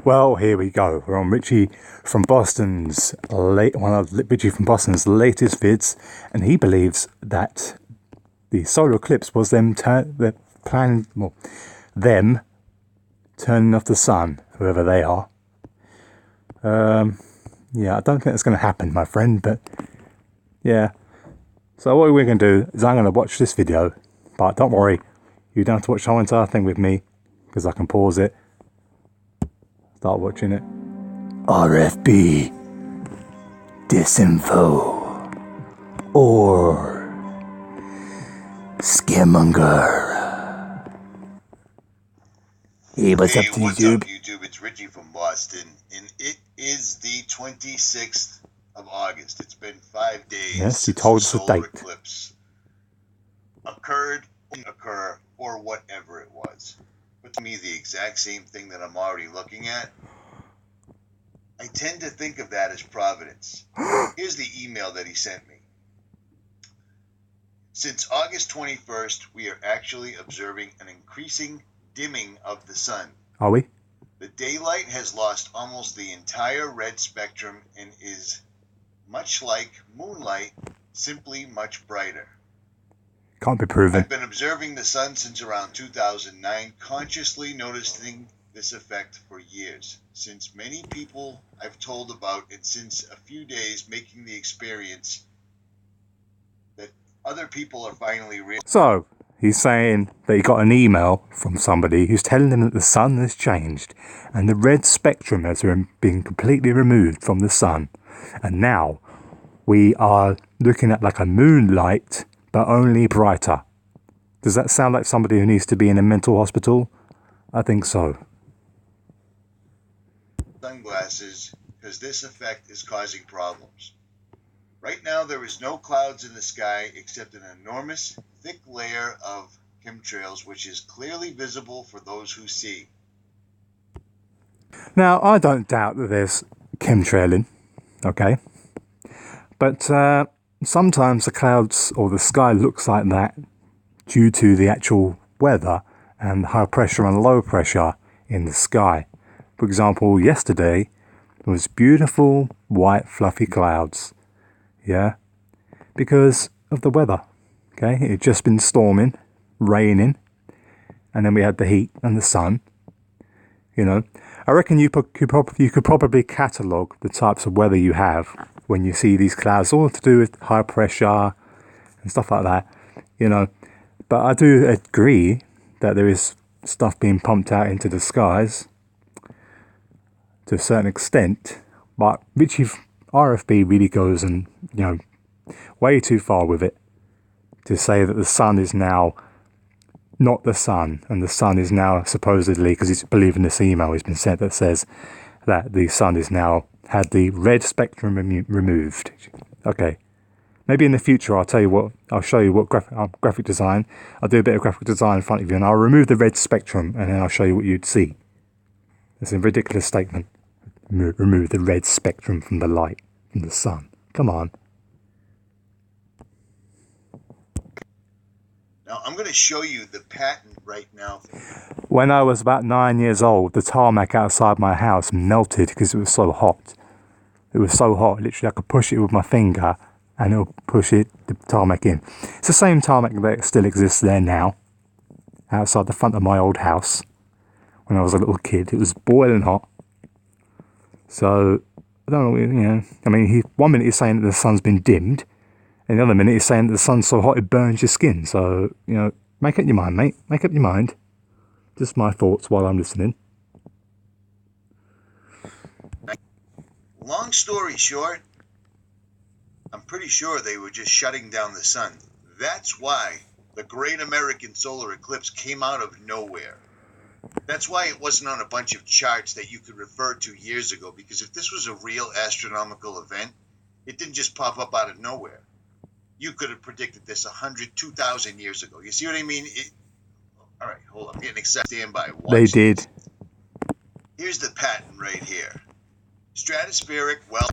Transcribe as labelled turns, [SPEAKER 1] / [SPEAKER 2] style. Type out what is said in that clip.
[SPEAKER 1] Well, here we go. We're on Richie from Boston's one of Richie from Boston's latest vids, and he believes that the solar eclipse was them turning off the sun, whoever they are. Yeah, I don't think that's going to happen, my friend, but yeah. So what we're going to do is I'm going to watch this video, but don't worry, you don't have to watch the whole entire thing with me, because I can pause it, start watching it. RFB, disinfo, or scaremonger. Hey, what's up, YouTube?
[SPEAKER 2] What's up, YouTube? It's Richie from Boston, and it is the 26th of August. It's been 5 days
[SPEAKER 1] Yes, he
[SPEAKER 2] since
[SPEAKER 1] told
[SPEAKER 2] the
[SPEAKER 1] us the
[SPEAKER 2] solar
[SPEAKER 1] date.
[SPEAKER 2] eclipse occurred, or whatever it was. But to me, the exact same thing that I'm already looking at, I tend to think of that as providence. Here's the email that he sent me. Since August 21st, we are actually observing an increasing dimming of the sun.
[SPEAKER 1] Are we?
[SPEAKER 2] The daylight has lost almost the entire red spectrum and is much like moonlight, simply much brighter.
[SPEAKER 1] Can't be proven.
[SPEAKER 2] I've been observing the sun since around 2009, consciously noticing this effect for years. Since many people I've told about it, since a few days making the experience that other people are finally real.
[SPEAKER 1] So, he's saying that he got an email from somebody who's telling him that the sun has changed and the red spectrum has been completely removed from the sun. And now we are looking at like a moonlight, but only brighter. Does that sound like somebody who needs to be in a mental hospital? I think so.
[SPEAKER 2] Sunglasses, because this effect is causing problems. Right now, there is no clouds in the sky except an enormous, thick layer of chemtrails, which is clearly visible for those who see.
[SPEAKER 1] Now, I don't doubt that there's chemtrailing, okay? But sometimes the clouds or the sky looks like that due to the actual weather and high pressure and low pressure in the sky. For example, yesterday, there was beautiful, white, fluffy clouds. Yeah, because of the weather. Okay, it had just been storming, raining, and then we had the heat and the sun. You know, I reckon you could probably catalogue the types of weather you have when you see these clouds, all to do with high pressure and stuff like that. You know, but I do agree that there is stuff being pumped out into the skies to a certain extent, but Richie RFB really goes and, you know, way too far with it to say that the sun is now not the sun, and the sun is now supposedly, because he's believing this email he's been sent that says that the sun is now had the red spectrum removed. Okay, maybe in the future I'll show you what graphic design. I'll do a bit of graphic design in front of you, and I'll remove the red spectrum, and then I'll show you what you'd see. It's a ridiculous statement. Remove the red spectrum from the light from the sun. Come on.
[SPEAKER 2] Now, I'm going to show you the pattern right now.
[SPEAKER 1] When I was about 9 years old, the tarmac outside my house melted because it was so hot. It was so hot, literally I could push it with my finger and it'll push the tarmac in. It's the same tarmac that still exists there now, outside the front of my old house. When I was a little kid, it was boiling hot. So, I don't know, you know, I mean, 1 minute he's saying that the sun's been dimmed, and the other minute he's saying that the sun's so hot it burns your skin. So, you know, make up your mind, mate. Make up your mind. Just my thoughts while I'm listening.
[SPEAKER 2] Long story short, I'm pretty sure they were just shutting down the sun. That's why the Great American Solar Eclipse came out of nowhere. That's why it wasn't on a bunch of charts that you could refer to years ago, because if this was a real astronomical event, it didn't just pop up out of nowhere. You could have predicted this 100, 2,000 years ago. You see what I mean? All right, hold on. I'm getting excited. Stand by.
[SPEAKER 1] They did.
[SPEAKER 2] Here's the pattern right here. Stratospheric, well,